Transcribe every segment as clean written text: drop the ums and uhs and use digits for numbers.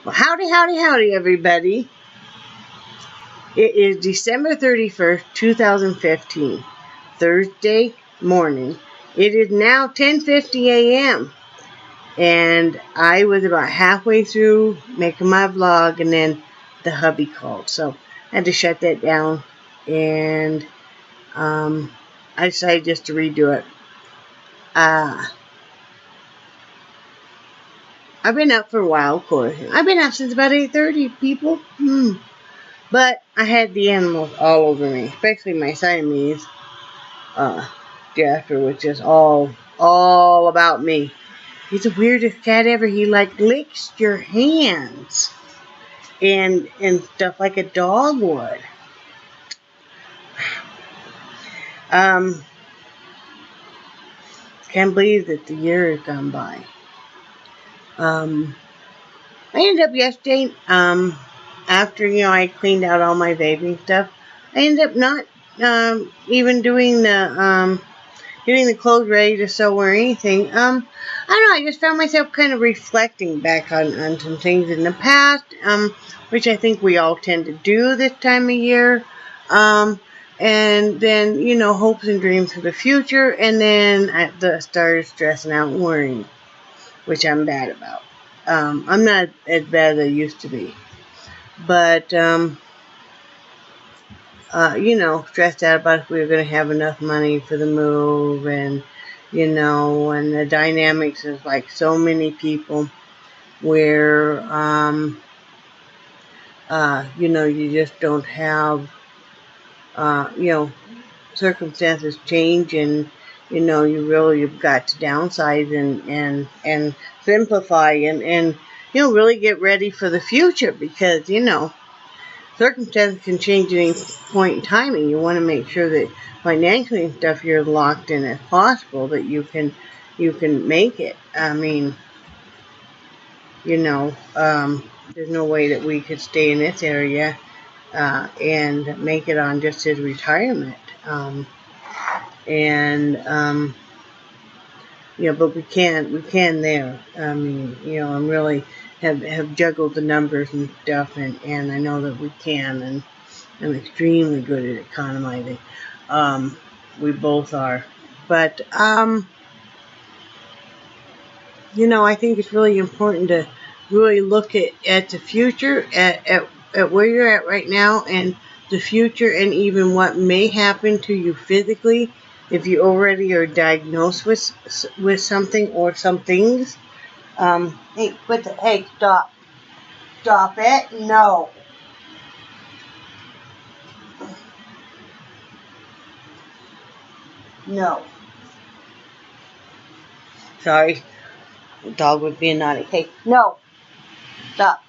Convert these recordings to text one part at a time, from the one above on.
Well, howdy, howdy, howdy, everybody. It is December 31st, 2015, Thursday morning. It is now 10:50 a.m. and I was about halfway through making my vlog, and then the hubby called, so I had to shut that down, and I decided just to redo it. I've been up for a while, of course. I've been up since about 8:30, people. But I had the animals all over me, especially my Siamese. Jasper was just all about me. He's the weirdest cat ever. He licks your hands and stuff like a dog would. Can't believe that the year has gone by. I ended up yesterday, after, I cleaned out all my vaping stuff, I ended up not even doing the, getting the clothes ready to sew or anything. I don't know, I just found myself kind of reflecting back on some things in the past, which I think we all tend to do this time of year. And then, hopes and dreams for the future, and then I started stressing out and worrying, which I'm bad about. I'm not as bad as I used to be. But, stressed out about if we were going to have enough money for the move, and, and the dynamics of, so many people where, you just don't have, circumstances change, and, you've got to downsize and simplify and really get ready for the future, because, circumstances can change at any point in time, and you want to make sure that financially and stuff you're locked in as possible, that you can make it. I mean, there's no way that we could stay in this area and make it on just his retirement. But we can there. I mean, I'm really have juggled the numbers and stuff, and I know that we can, and I'm extremely good at economizing. We both are. But, I think it's really important to really look at the future, at where you're at right now, and the future, and even what may happen to you physically if you already are diagnosed with something or some things. Hey, stop it, no. Sorry, the dog was being naughty. Hey, no, stop.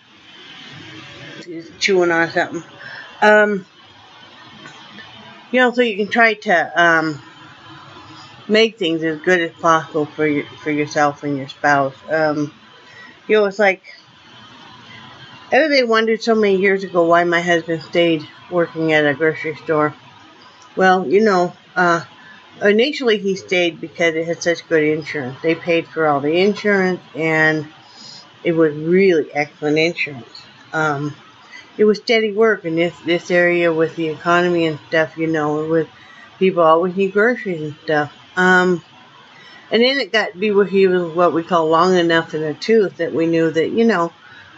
He's chewing on something. So you can try to, make things as good as possible for yourself and your spouse. It's like everybody wondered so many years ago why my husband stayed working at a grocery store. Well, initially he stayed because it had such good insurance. They paid for all the insurance, and it was really excellent insurance. It was steady work in this area with the economy and stuff, with people always need groceries and stuff. And then it got to be where he was what we call long enough in the tooth that we knew that,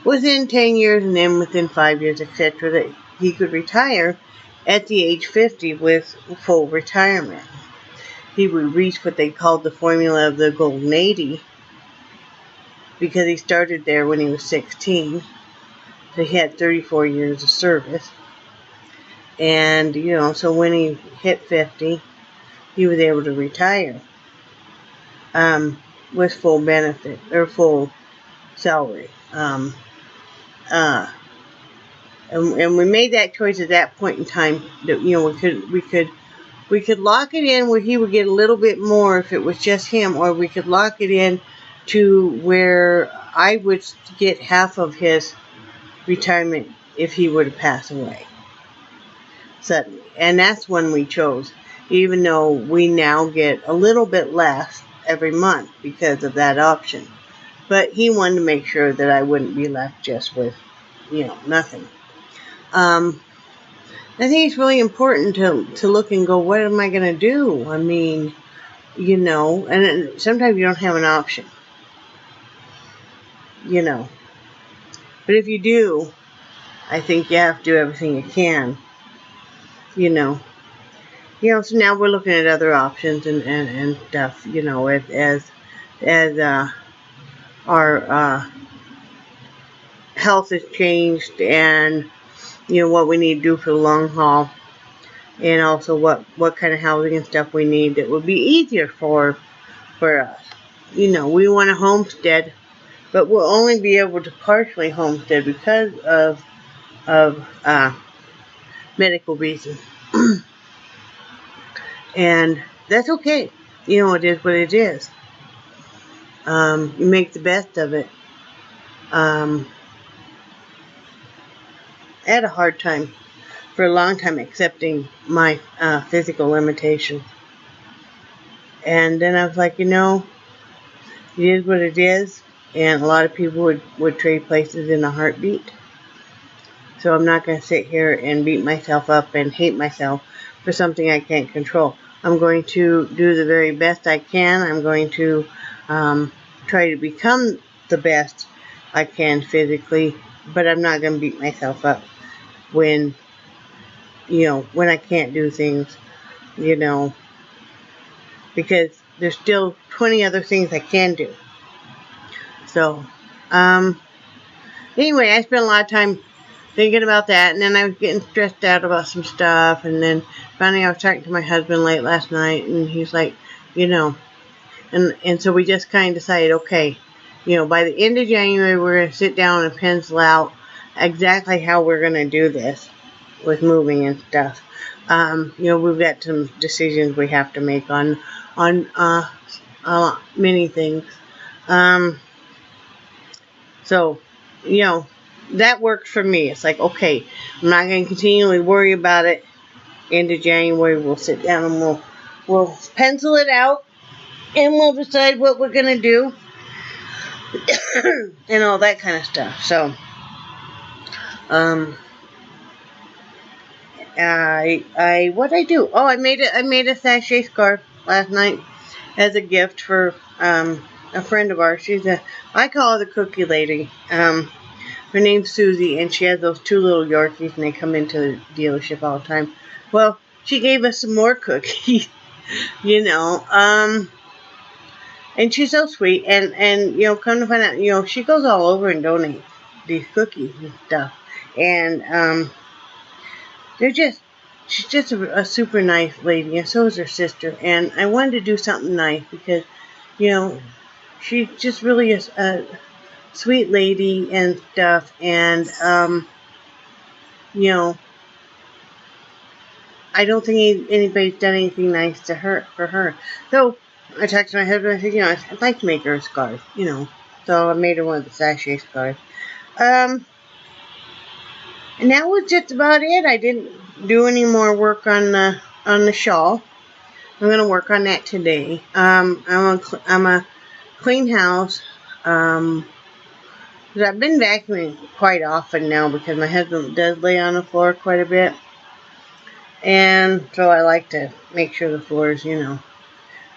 within 10 years and then within 5 years, etc., that he could retire at the age 50 with full retirement. He would reach what they called the formula of the golden 80, because he started there when he was 16. So he had 34 years of service. And, so when he hit 50, he was able to retire with full benefit, or full salary. And we made that choice at that point in time that, we could lock it in where he would get a little bit more if it was just him, or we could lock it in to where I would get half of his retirement if he were to pass away suddenly. And that's when we chose, even though we now get a little bit less every month because of that option. But he wanted to make sure that I wouldn't be left just with, nothing. I think it's really important to look and go, what am I going to do? I mean, and sometimes you don't have an option, But if you do, I think you have to do everything you can, So now we're looking at other options and stuff, as our health has changed and, what we need to do for the long haul. And also what kind of housing and stuff we need that would be easier for us. We want a homestead, but we'll only be able to partially homestead because of medical reasons. And that's okay. It is what it is. You make the best of it. I had a hard time for a long time accepting my physical limitation. And then I was like, it is what it is. And a lot of people would trade places in a heartbeat. So I'm not going to sit here and beat myself up and hate myself for something I can't control. I'm going to do the very best I can. I'm going to try to become the best I can physically. But I'm not going to beat myself up when I can't do things, because there's still 20 other things I can do. So, anyway, I spent a lot of time thinking about that, and then I was getting stressed out about some stuff, and then finally I was talking to my husband late last night, and he's like, and so we just kind of decided, okay, by the end of January, we're going to sit down and pencil out exactly how we're going to do this with moving and stuff. We've got some decisions we have to make on many things. So, that works for me. It's like, okay, I'm not going to continually worry about it. End of January, we'll sit down and we'll pencil it out, and we'll decide what we're going to do, and all that kind of stuff. So, what I do? Oh, I made a sachet scarf last night as a gift for a friend of ours. I call her the cookie lady. Her name's Susie, and she has those two little Yorkies, and they come into the dealership all the time. Well, she gave us some more cookies, and she's so sweet, and come to find out, she goes all over and donates these cookies and stuff, and she's just a super nice lady, and so is her sister, and I wanted to do something nice because, she's just really a sweet lady and stuff, and, I don't think anybody's done anything nice for her. So I talked to my husband, I said, I'd like to make her a scarf, so I made her one of the sachet scarves. And that was just about it. I didn't do any more work on the shawl. I'm going to work on that today. I'm a clean house. I've been vacuuming quite often now because my husband does lay on the floor quite a bit. And so I like to make sure the floor is, vacuumed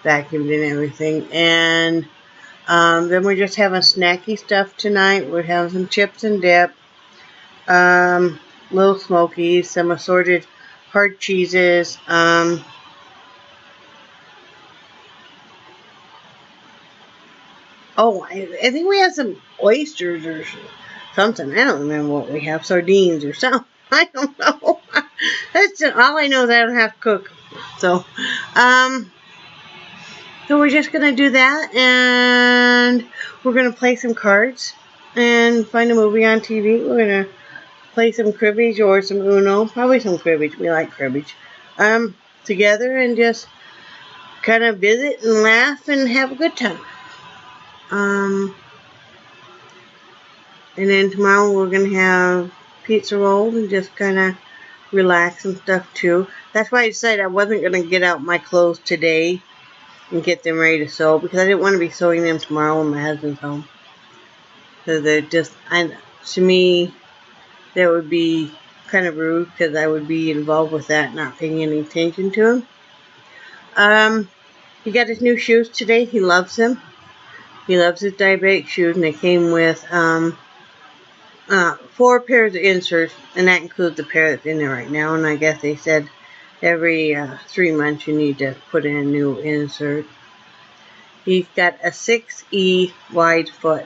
and everything. And then we're just having snacky stuff tonight. We're having some chips and dip. Little smokies, some assorted hard cheeses. I think we have some oysters or something. I don't remember what we have. Sardines or something. I don't know. That's all I know is I don't have to cook. So we're just going to do that, and we're going to play some cards and find a movie on TV. We're going to play some cribbage or some Uno. Probably some cribbage. We like cribbage. Together and just kind of visit and laugh and have a good time. And then tomorrow we're going to have pizza rolls and just kind of relax and stuff too. That's why I decided I wasn't going to get out my clothes today and get them ready to sew, because I didn't want to be sewing them tomorrow when my husband's home. because to me, that would be kind of rude because I would be involved with that, not paying any attention to him. He got his new shoes today. He loves them. He loves his diabetic shoes, and they came with 4 pairs of inserts, and that includes the pair that's in there right now. And I guess they said every 3 months you need to put in a new insert. He's got a 6E wide foot.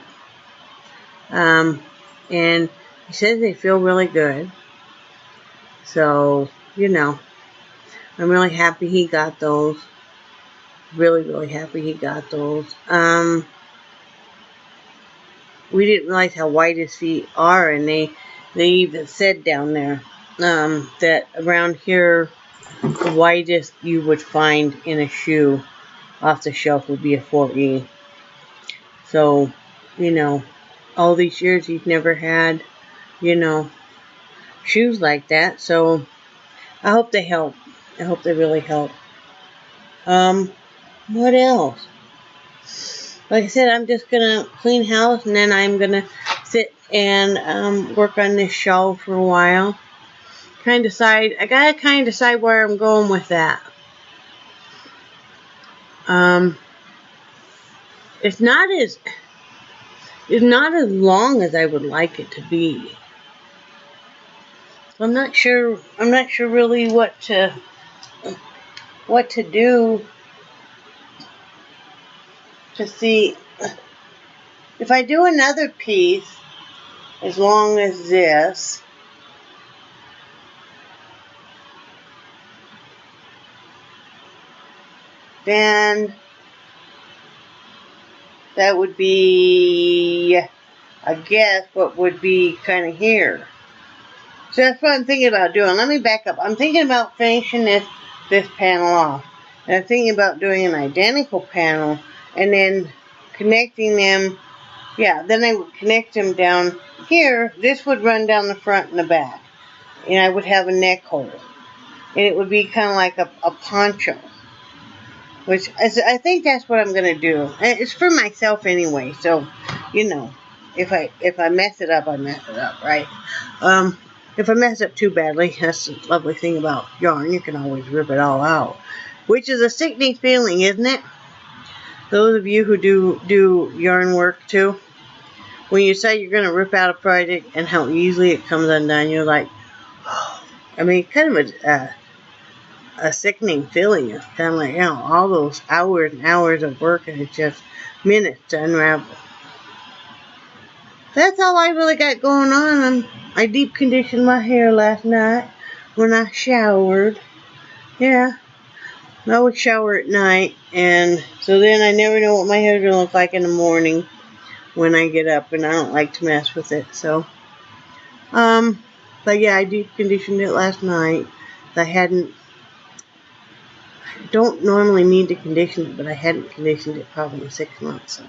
And he says they feel really good. So, I'm really happy he got those. Really, really happy he got those. We didn't realize how wide his feet are, and they even said down there that around here, the widest you would find in a shoe off the shelf would be a 4E. So, all these years he's never had, shoes like that. So, I hope they help. I hope they really help. What else? Like I said, I'm just going to clean house, and then I'm going to sit and work on this shelf for a while. I got to kind of decide where I'm going with that. It's not as long as I would like it to be. I'm not sure really what to do to see if I do another piece as long as this. Then that would be, I guess, what would be kind of here. So that's what I'm thinking about doing. Let me back up. I'm thinking about finishing this panel off. And I'm thinking about doing an identical panel and then connecting them. Yeah, then I would connect them down here. This would run down the front and the back. And I would have a neck hole. And it would be kind of like a poncho. Which, I think that's what I'm going to do. And it's for myself anyway. So, if I mess it up, I mess it up, right? If I mess up too badly, that's the lovely thing about yarn. You can always rip it all out. Which is a sickening feeling, isn't it? Those of you who do yarn work too. When you say you're going to rip out a project and how easily it comes undone, you're like, kind of a sickening feeling. It's kind of like, all those hours and hours of work, and it's just minutes to unravel. That's all I really got going on. I deep conditioned my hair last night when I showered. Yeah. I always shower at night, and so then I never know what my hair's going to look like in the morning when I get up, and I don't like to mess with it, so. But yeah, I deep conditioned it last night. I don't normally need to condition it, but I hadn't conditioned it probably in 6 months, so. I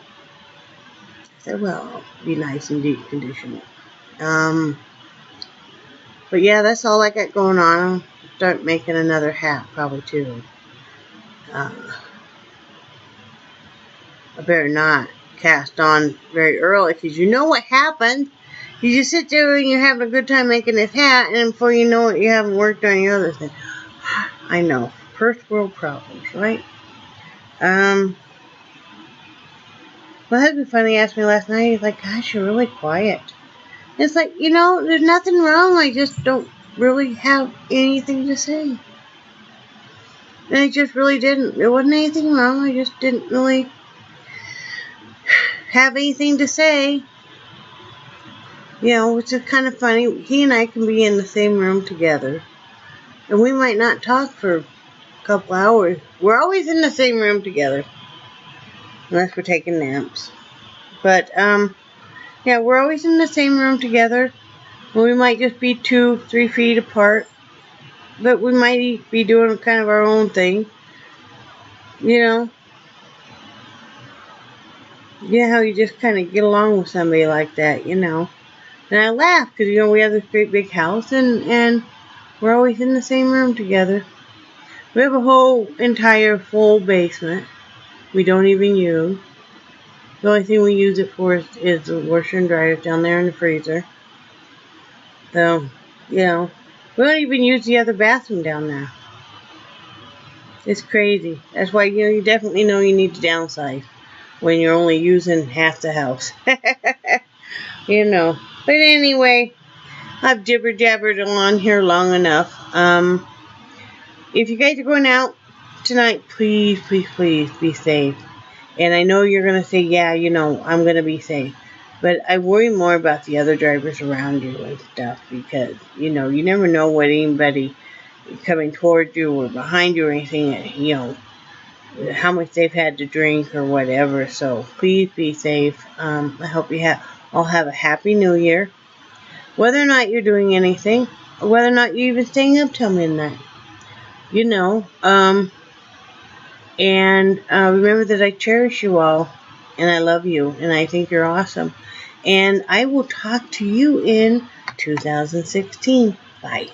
said, well, I'll be nice and deep condition it. But yeah, that's all I got going on. I'll start making another hat probably too. I better not cast on very early, because you know what happens. You just sit there and you're having a good time making this hat, and before you know it, you haven't worked on your other thing. I know. First world problems, right? My husband finally asked me last night, he's like, gosh, you're really quiet. And it's like, there's nothing wrong. I just don't really have anything to say. And I just really didn't. There wasn't anything wrong. I just didn't really have anything to say. Which is kind of funny. He and I can be in the same room together. And we might not talk for a couple hours. We're always in the same room together. Unless we're taking naps. But, yeah, we're always in the same room together. We might just be 2-3 feet apart. But we might be doing kind of our own thing. Yeah, how you just kind of get along with somebody like that, And I laugh because, we have this great big house and we're always in the same room together. We have a whole entire full basement we don't even use. The only thing we use it for is the washer and dryer down there in the freezer. So, you know, we don't even use the other bathroom down there. It's crazy. That's why, you know, you definitely know you need to downsize when you're only using half the house. You know. But anyway, I've jibber-jabbered on here long enough. If you guys are going out tonight, please, please, please be safe. And I know you're going to say, yeah, you know, I'm going to be safe. But I worry more about the other drivers around you and stuff because, you know, you never know what anybody coming towards you or behind you or anything, you know, how much they've had to drink or whatever. So please be safe. I hope you all have a happy new year. Whether or not you're doing anything, or whether or not you're even staying up till midnight, you know. And remember that I cherish you all, and I love you, and I think you're awesome. And I will talk to you in 2016. Bye.